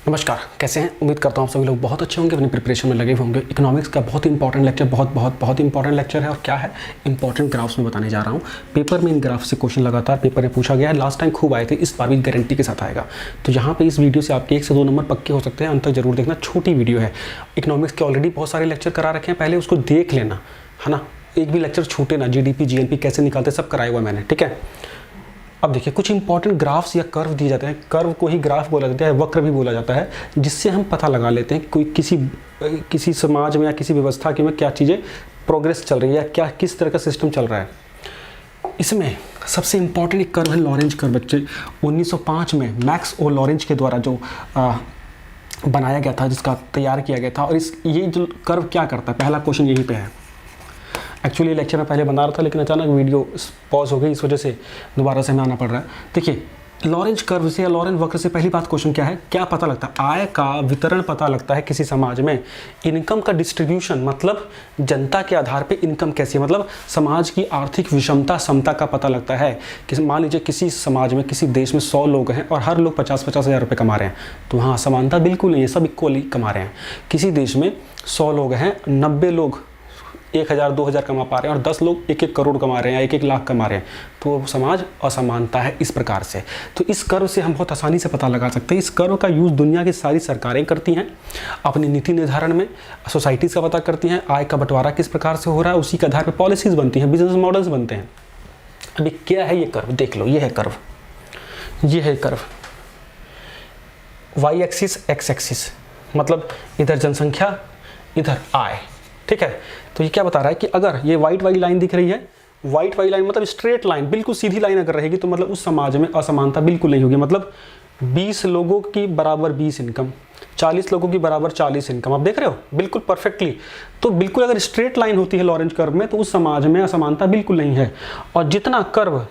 नमस्कार, कैसे हैं? उम्मीद करता हूँ आप सभी लोग बहुत अच्छे होंगे, अपनी प्रिपरेशन में लगे होंगे। इकोनॉमिक्स का बहुत इंपॉर्टेंट लेक्चर, बहुत इंपॉर्टेंट लेक्चर है। और क्या है, इंपॉर्टेंट ग्राफ्स में बताने जा रहा हूँ। पेपर में इन ग्राफ से क्वेश्चन लगातार पेपर में पूछा गया है। लास्ट टाइम खूब आए थे, इस बार भी गारंटी के साथ आएगा। तो यहाँ पे इस वीडियो से आपके 1 से 2 नंबर पक्के हो सकते हैं। अंत तक जरूर देखना, छोटी वीडियो है। इकोनॉमिक्स के ऑलरेडी बहुत सारे लेक्चर करा रखे हैं, पहले उसको देख लेना, है ना। एक भी लेक्चर छूटे ना। जीडीपी जीएनपी कैसे निकालते सब कराया हुआ मैंने, ठीक है। अब देखिए, कुछ इंपॉर्टेंट ग्राफ्स या कर्व दिए जाते हैं। कर्व को ही ग्राफ बोला जाता है, वक्र भी बोला जाता है, जिससे हम पता लगा लेते हैं कि कोई किसी समाज में या किसी व्यवस्था की में क्या चीज़ें प्रोग्रेस चल रही है, क्या किस तरह का सिस्टम चल रहा है। इसमें सबसे इंपॉर्टेंट एक कर्व है लॉरेंज कर्व। बच्चे 1905 में मैक्स ओ लॉरेंज के द्वारा जो बनाया गया था, जिसका तैयार किया गया था। और ये जो कर्व क्या करता है, पहला क्वेश्चन यहीं पे है। एक्चुअली लेक्चर में पहले बना रहा था, लेकिन अचानक वीडियो पॉज हो गई, इस वजह से दोबारा से हमें आना पड़ रहा है। देखिए, लॉरेंज कर्व से या लॉरेंज वक्र से पहली बात क्वेश्चन क्या है, क्या पता लगता है? आय का वितरण पता लगता है किसी समाज में। इनकम का डिस्ट्रीब्यूशन, मतलब जनता के आधार पे इनकम कैसी है, मतलब समाज की आर्थिक विषमता समता का पता लगता है। कि मान लीजिए किसी समाज में, किसी देश में 100 लोग हैं और हर लोग 50-50 हज़ार रुपये कमा रहे हैं, तो वहाँ असमानता बिल्कुल नहीं है, सब इक्वली कमा रहे हैं। किसी देश में 100 लोग हैं, 90 लोग 1000-2000 कमा पा रहे हैं और 10 लोग 1-1 करोड़ कमा रहे हैं या 1-1 लाख कमा रहे हैं, तो समाज असमानता है इस प्रकार से। तो इस कर्व से हम बहुत आसानी से पता लगा सकते हैं। इस कर्व का यूज़ दुनिया की सारी सरकारें करती हैं अपनी नीति निर्धारण में, सोसाइटीज़ का पता करती हैं, आय का बंटवारा किस प्रकार से हो रहा है, उसी के आधार पर पॉलिसीज़ बनती हैं, बिजनेस मॉडल्स बनते हैं। अभी क्या है ये कर्व, देख लो। ये है कर्व, ये है curve. Y axis, X axis, मतलब इधर जनसंख्या, इधर आय, ठीक है। तो ये क्या बता रहा है कि अगर ये वाइट वाली लाइन दिख रही है, वाइट वाली लाइन मतलब स्ट्रेट लाइन, बिल्कुल सीधी लाइन अगर रहेगी, तो मतलब उस समाज में असमानता बिल्कुल नहीं होगी। मतलब 20 लोगों की बराबर 20 इनकम, 40 लोगों की बराबर 40 इनकम। आप देख रहे हो बिल्कुल परफेक्टली। तो बिल्कुल अगर स्ट्रेट लाइन होती है लॉरेंज कर्व में, तो उस समाज में असमानता बिल्कुल नहीं है। और जितना कर्व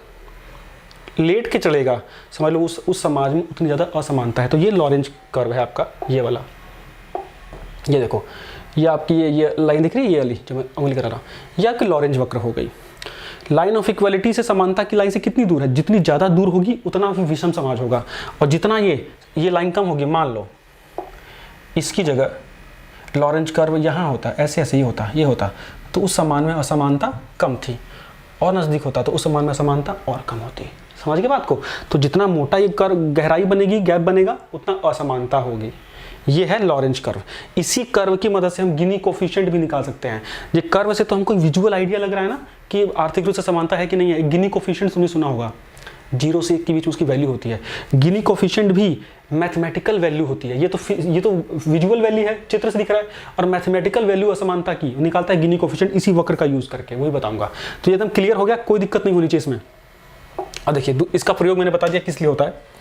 लेट के चलेगा, समझ लो उस समाज में उतनी ज़्यादा असमानता है। तो ये लॉरेंज कर्व है आपका, ये वाला। ये देखो, ये आपकी ये लाइन दिख रही है, ये वाली जो मैं उंगली करा रहा हूँ, ये आपकी लॉरेंज वक्र हो गई। लाइन ऑफ इक्वलिटी से समानता की लाइन से कितनी दूर है? जितनी ज़्यादा दूर होगी उतना विषम समाज होगा। और जितना ये लाइन कम होगी, मान लो इसकी जगह लॉरेंज कर्व यहाँ होता, ऐसे ऐसे ही होता, ये होता, तो उस समान में असमानता कम थी। और नज़दीक होता तो उस समान में असमानता और कम होती। समझ गए बात को? तो जितना मोटा ये कर्व, गहराई बनेगी, गैप बनेगा, उतना असमानता होगी। ये है लॉरेंज कर्व। इसी कर्व की मदद से हम गिनी कोफिशिएंट भी निकाल सकते हैं। ये कर्व से तो हमको विजुअल आइडिया लग रहा है ना कि आर्थिक रूप से समानता है कि नहीं है। गिनी कोफिशिएंट तुमने सुना होगा, 0 से 1 के बीच उसकी वैल्यू होती है। गिनी कोफिशिएंट भी मैथमेटिकल वैल्यू होती है। ये तो विजुअल वैल्यू है, चित्र से दिख रहा है, और मैथमेटिकल वैल्यू असमानता की निकालता है गिनी कोफिशिएंट, इसी वक्र का यूज करके, वही बताऊंगा। तो ये एकदम क्लियर हो गया, कोई दिक्कत नहीं होनी चाहिए इसमें। अब देखिए, इसका प्रयोग मैंने बता दिया किस लिए होता है।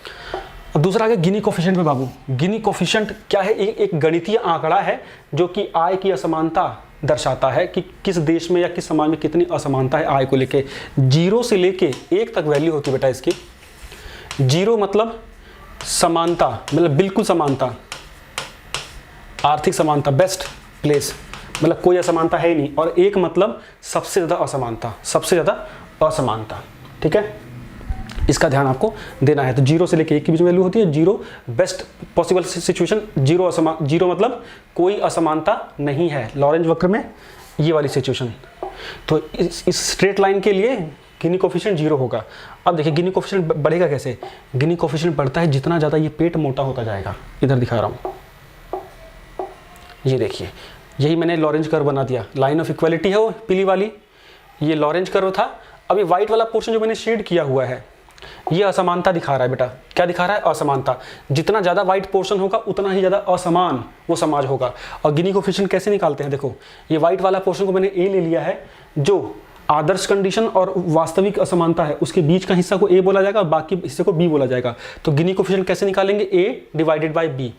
अब दूसरा आ गया गिनी कोफिशिएंट में बाबू। गिनी कोफिशिएंट क्या है? एक गणितीय आंकड़ा है जो कि आय की असमानता दर्शाता है कि किस देश में या किस समाज में कितनी असमानता है आय को लेके। 0 से लेके 1 तक वैल्यू होती है बेटा इसकी। 0 मतलब समानता, मतलब बिल्कुल समानता, आर्थिक समानता, बेस्ट प्लेस, मतलब कोई असमानता है ही नहीं। और 1 मतलब सबसे ज़्यादा असमानता, सबसे ज़्यादा असमानता, ठीक है। इसका ध्यान आपको देना है। तो 0 से लेके 1 के बीच में वैल्यू होती है। 0 बेस्ट पॉसिबल सिचुएशन, 0 मतलब कोई असमानता नहीं है लॉरेंज वक्र में, ये वाली सिचुएशन। तो इस स्ट्रेट लाइन के लिए गिनी कोफिशिएंट 0 होगा। अब देखिए गिनी कोफिशिएंट बढ़ेगा कैसे? गिनी कोफिशिएंट बढ़ता है जितना ज़्यादा ये पेट मोटा होता जाएगा। इधर दिखा रहा हूँ, ये देखिए, यही मैंने लॉरेंज कर्व बना दिया। लाइन ऑफ इक्वलिटी है वो पीली वाली, ये लॉरेंज कर्व था। अभी व्हाइट वाला पोर्शन जो मैंने शेड किया हुआ है, ये असमानता दिखा रहा है बेटा। क्या दिखा रहा है? असमानता। जितना ज़्यादा व्हाइट पोर्शन होगा उतना ही ज़्यादा असमान वो समाज होगा। और गिनी कोफिशिएंट कैसे निकालते हैं? देखो, ये व्हाइट वाला पोर्शन को मैंने ए ले लिया है, जो आदर्श कंडीशन और वास्तविक असमानता है उसके बीच का हिस्सा को ए बोला जाएगा और बाकी हिस्से को बी बोला जाएगा। तो गिनी कोफिशिएंट कैसे निकालेंगे? ए डिवाइडेड बाई बी।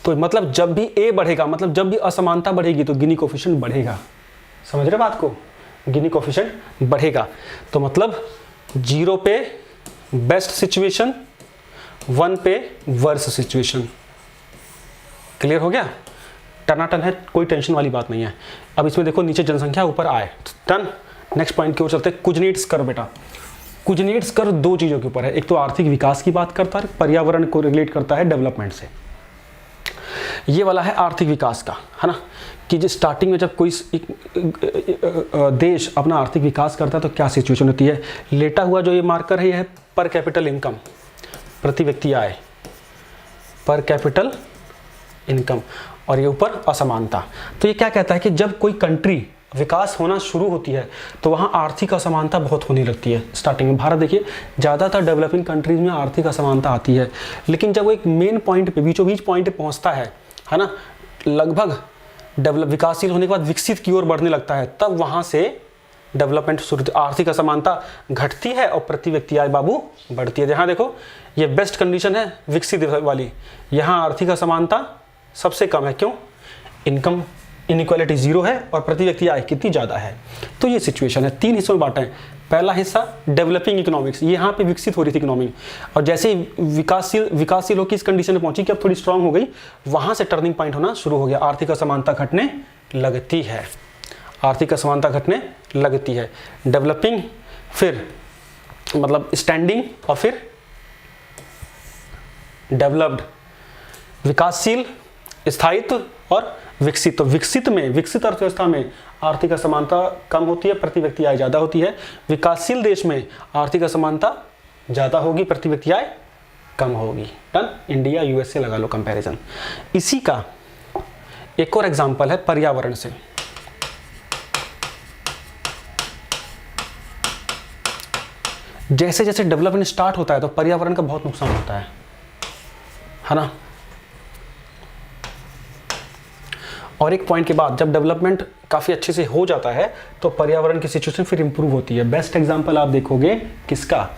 तो मतलब जब भी ए बढ़ेगा, मतलब जब भी असमानता बढ़ेगी, तो गिनी कोफिशिएंट बढ़ेगा। समझ रहे बात को? गिनी कोफिशिएंट बढ़ेगा। तो मतलब 0 पे बेस्ट सिचुएशन, 1 पे वर्स सिचुएशन। क्लियर हो गया? टनाटन है, कोई टेंशन वाली बात नहीं है। अब इसमें देखो, नीचे जनसंख्या, ऊपर आय, टन। नेक्स्ट पॉइंट की ओर चलते हैं। कुजनेट्स कर्व बेटा। कुजनेट्स कर्व 2 चीज़ों के ऊपर है। एक तो आर्थिक विकास की बात करता है, पर्यावरण को रिलेट करता है डेवलपमेंट से। ये वाला है आर्थिक विकास का, है ना, कि जिस स्टार्टिंग में जब कोई देश अपना आर्थिक विकास करता है तो क्या सिचुएशन होती है। लेटा हुआ जो ये मार्कर है, ये है पर कैपिटल इनकम, प्रति व्यक्ति आय, पर कैपिटल इनकम, और ये ऊपर असमानता। तो ये क्या कहता है कि जब कोई कंट्री विकास होना शुरू होती है तो वहाँ आर्थिक असमानता बहुत होने लगती है स्टार्टिंग में। भारत देखिए, ज़्यादातर डेवलपिंग कंट्रीज में आर्थिक असमानता आती है, लेकिन जब वो एक मेन पॉइंट पे, बीचों बीच पॉइंट पे पहुँचता है ना, लगभग विकासशील होने के बाद विकसित की ओर बढ़ने लगता है, तब वहाँ से डेवलपमेंट शुरू, आर्थिक असमानता घटती है और प्रति व्यक्ति आय बाबू बढ़ती है। यहाँ देखो, ये बेस्ट कंडीशन है विकसित वाली, यहाँ आर्थिक असमानता सबसे कम है। क्यों? इनकम इनइक्वालिटी 0 है और प्रति व्यक्ति आय कितनी ज़्यादा है। तो ये सिचुएशन है। 3 हिस्सों में बांटा है। पहला हिस्सा डेवलपिंग इकोनॉमिक्स, यहाँ पे विकसित हो रही थी इकोनॉमी, और जैसे विकासशील होकर इस कंडीशन में पहुंची कि अब थोड़ी स्ट्रांग हो गई, वहाँ से टर्निंग पॉइंट होना शुरू हो गया, आर्थिक असमानता घटने लगती है, आर्थिक असमानता घटने लगती है। डेवलपिंग, फिर मतलब स्टैंडिंग, और फिर डेवलप्ड, विकासशील, स्थायित्व और विकसित। तो विकसित में, विकसित अर्थव्यवस्था में आर्थिक असमानता कम होती है, प्रति व्यक्ति आय ज़्यादा होती है। विकासशील देश में आर्थिक असमानता ज़्यादा होगी, प्रति व्यक्ति आय कम होगी। डन। इंडिया यूएसए लगा लो कंपैरिजन। इसी का एक और एग्जांपल है पर्यावरण से। जैसे जैसे डेवलपमेंट स्टार्ट होता है तो पर्यावरण का बहुत नुकसान होता है ना। और एक पॉइंट के बाद जब डेवलपमेंट काफ़ी अच्छे से हो जाता है तो पर्यावरण की सिचुएशन फिर इंप्रूव होती है। बेस्ट एग्जांपल आप देखोगे किसका?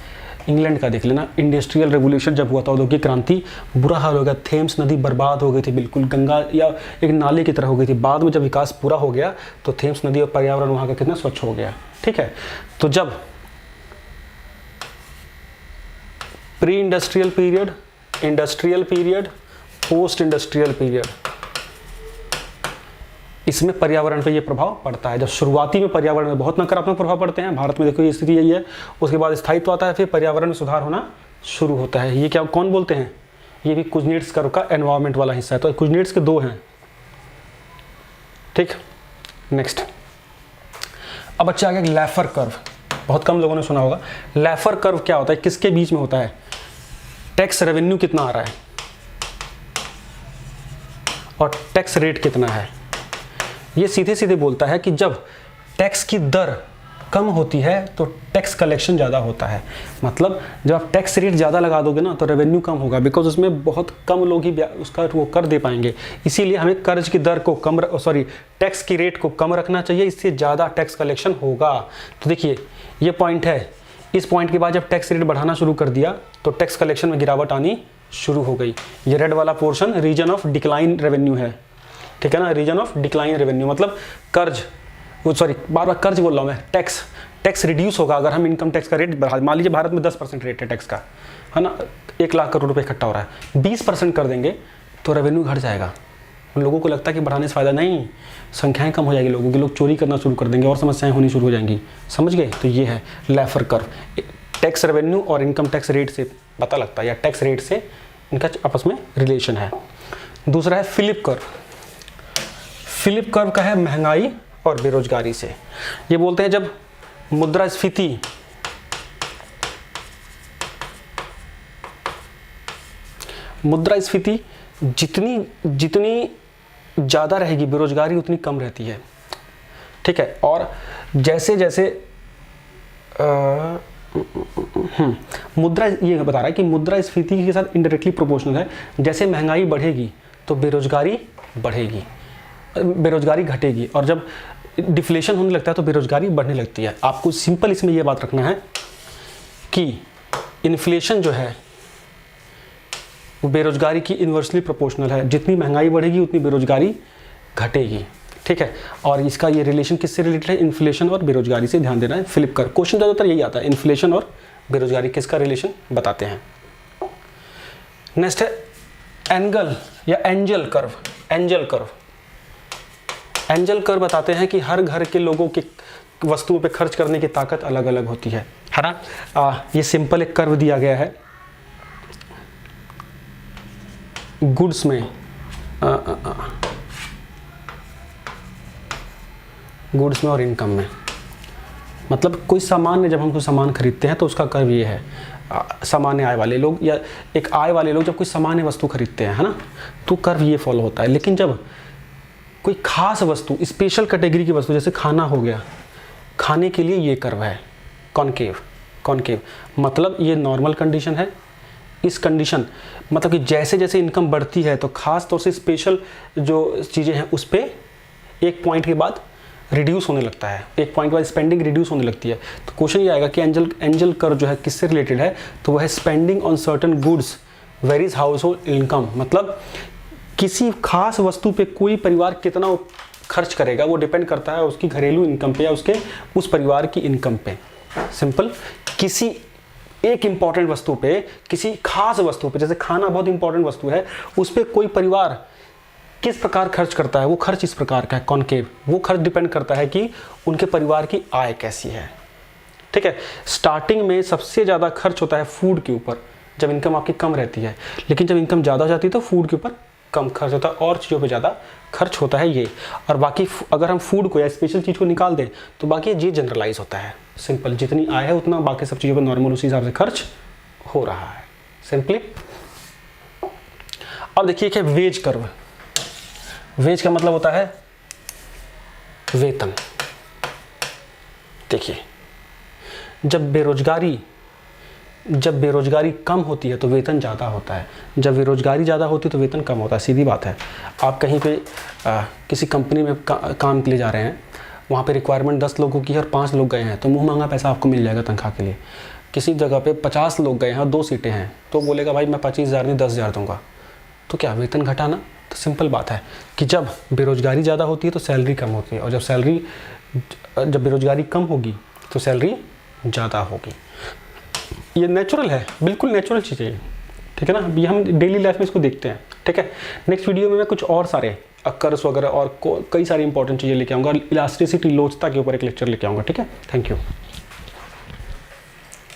इंग्लैंड का देख लेना। इंडस्ट्रियल रेवोल्यूशन जब हुआ था, औद्योगिक क्रांति, बुरा हाल हो गया, थेम्स नदी बर्बाद हो गई थी, बिल्कुल गंगा या एक नाले की तरह हो गई थी। बाद में जब विकास पूरा हो गया तो थेम्स नदी और पर्यावरण वहाँ का कितना स्वच्छ हो गया। ठीक है, तो जब pre industrial period, industrial period, post industrial period, इसमें पर्यावरण पे ये प्रभाव पड़ता है। जब शुरुआती में पर्यावरण में बहुत नकारात्मक प्रभाव पड़ते हैं, भारत में देखो ये स्थिति यही है। उसके बाद स्थायित्व आता है, फिर पर्यावरण में सुधार होना शुरू होता है। ये क्या कौन बोलते हैं? ये भी कुजनेट्स कर्व का एनवायरनमेंट वाला हिस्सा है। तो कुजनेट्स के 2 हैं। ठीक, नेक्स्ट। अब बच्चे आ गया लैफर कर्व। बहुत कम लोगों ने सुना होगा। लैफर कर्व क्या होता है, किसके बीच में होता है? टैक्स रेवेन्यू कितना आ रहा है और टैक्स रेट कितना है। ये सीधे सीधे बोलता है कि जब टैक्स की दर कम होती है तो टैक्स कलेक्शन ज़्यादा होता है। मतलब जब आप टैक्स रेट ज़्यादा लगा दोगे ना तो रेवेन्यू कम होगा, बिकॉज उसमें बहुत कम लोग ही उसका वो कर दे पाएंगे। इसीलिए हमें कर्ज की दर को कम, टैक्स की रेट को कम रखना चाहिए, इससे ज़्यादा टैक्स कलेक्शन होगा। तो देखिए ये पॉइंट है। इस पॉइंट के बाद जब टैक्स रेट बढ़ाना शुरू कर दिया तो टैक्स कलेक्शन में गिरावट आनी शुरू हो गई। ये रेड वाला portion region of decline revenue है। ठीक है ना, रीजन ऑफ डिक्लाइन रेवेन्यू मतलब कर्ज, बार बार कर्ज बोल रहा हूँ मैं, टैक्स रिड्यूस होगा अगर हम इनकम टैक्स का रेट बढ़ा। मान लीजिए भारत में 10% रेट है टैक्स का, है ना, 1 लाख करोड़ रुपए इकट्ठा हो रहा है, 20% कर देंगे तो रेवेन्यू घट जाएगा। उन लोगों को लगता है कि बढ़ाने से फायदा नहीं, संख्याएं कम हो जाएगी लोगों की, लोग चोरी करना शुरू कर देंगे और समस्याएं होनी शुरू हो जाएंगी। समझ गए? तो ये है लैफर कर्व। टैक्स रेवेन्यू और इनकम टैक्स रेट से पता लगता है, या टैक्स रेट से इनका आपस में रिलेशन है। दूसरा है फिलिप कर्व। फिलिप कर्व का है महंगाई और बेरोजगारी से। ये बोलते हैं जब मुद्रास्फीति जितनी ज़्यादा रहेगी, बेरोजगारी उतनी कम रहती है। ठीक है, और जैसे जैसे मुद्रा, ये बता रहा है कि मुद्रास्फीति के साथ इनडायरेक्टली प्रोपोर्शनल है। जैसे महंगाई बढ़ेगी तो बेरोजगारी बढ़ेगी, बेरोजगारी घटेगी, और जब डिफ्लेशन होने लगता है तो बेरोजगारी बढ़ने लगती है। आपको सिंपल इसमें यह बात रखना है कि इन्फ्लेशन जो है वो बेरोजगारी की इन्वर्सली प्रोपोर्शनल है। जितनी महंगाई बढ़ेगी उतनी बेरोजगारी घटेगी। ठीक है, और इसका ये रिलेशन किससे रिलेटेड है? इन्फ्लेशन और बेरोजगारी से। ध्यान देना है। फिलिप कर्व क्वेश्चन ज़्यादातर यही आता है, इन्फ्लेशन और बेरोजगारी किसका रिलेशन बताते हैं। नेक्स्ट है एंगल या angel curve. Angel curve, angel curve बताते हैं कि हर घर के लोगों की वस्तुओं पे खर्च करने की ताकत अलग अलग होती है ना। ये सिंपल एक कर्व दिया गया है गुड्स में, गुड्स में और इनकम में। मतलब कोई सामान्य, जब हम कोई सामान खरीदते हैं तो उसका कर्व ये है, सामान्य आय वाले लोग या एक आय वाले लोग जब कोई सामान्य वस्तु खरीदते हैं, है ना, तो कर्व ये फॉलो होता है। लेकिन जब कोई खास वस्तु, स्पेशल कैटेगरी की वस्तु, जैसे खाना हो गया, खाने के लिए ये कर्व है कॉनकेव। कॉनकेव मतलब ये नॉर्मल कंडीशन है। इस कंडीशन मतलब कि जैसे जैसे इनकम बढ़ती है तो खास तौर से स्पेशल जो चीज़ें हैं उस पर एक पॉइंट के बाद रिड्यूस होने लगता है, एक पॉइंट बाद स्पेंडिंग रिड्यूस होने लगती है। तो क्वेश्चन ये आएगा कि एंजल कर्व जो है किससे रिलेटेड है, तो वह है spending on certain goods varies house hold income. मतलब किसी खास वस्तु पे कोई परिवार कितना खर्च करेगा वो डिपेंड करता है उसकी घरेलू इनकम पे या उसके उस परिवार की इनकम पे। सिंपल, किसी एक इंपॉर्टेंट वस्तु पे, किसी खास वस्तु पे, जैसे खाना बहुत इंपॉर्टेंट वस्तु है, उस पर कोई परिवार किस प्रकार खर्च करता है, वो खर्च इस प्रकार का है कॉनकेव। वो खर्च डिपेंड करता है कि उनके परिवार की आय कैसी है। ठीक है, स्टार्टिंग में सबसे ज़्यादा खर्च होता है फूड के ऊपर जब इनकम आपकी कम रहती है, लेकिन जब इनकम ज़्यादा हो जाती है तो फूड के ऊपर कम खर्च होता है और चीज़ों पे ज़्यादा खर्च होता है ये। और बाकी अगर हम फूड को या स्पेशल चीज़ को निकाल दें तो बाकी ये जनरलाइज होता है। सिंपल, जितनी आय है उतना बाकी सब चीज़ों पे नॉर्मल उसी हिसाब से खर्च हो रहा है सिंपली। अब देखिए क्या वेज कर्व। वेज का मतलब होता है वेतन। देखिए जब बेरोजगारी कम होती है तो वेतन ज़्यादा होता है, जब बेरोजगारी ज़्यादा होती है तो वेतन कम होता है। सीधी बात है। आप कहीं पे किसी कंपनी में काम के लिए जा रहे हैं, वहाँ पे रिक्वायरमेंट 10 लोगों की है और 5 लोग गए हैं तो मुँह मांगा पैसा आपको मिल जाएगा तनख्वाह के लिए। किसी जगह पे 50 लोग गए हैं और 2 सीटें हैं तो बोलेगा भाई मैं 25,000 नहीं 10,000 दूंगा। तो क्या वेतन घटाना? तो सिंपल बात है कि जब बेरोजगारी ज़्यादा होती है तो सैलरी कम होती है और जब बेरोजगारी कम होगी तो सैलरी ज़्यादा होगी। ये नेचुरल है, बिल्कुल नेचुरल चीज़ है। ठीक है ना, अभी हम डेली लाइफ में इसको देखते हैं। ठीक है, नेक्स्ट वीडियो में मैं कुछ और सारे अक्कर्स वगैरह और कई सारी इंपॉर्टेंट चीज़ें लेके आऊँगा। इलास्टिसिटी, लोचता के ऊपर एक लेक्चर लेके आऊँगा। ठीक है, थैंक यू।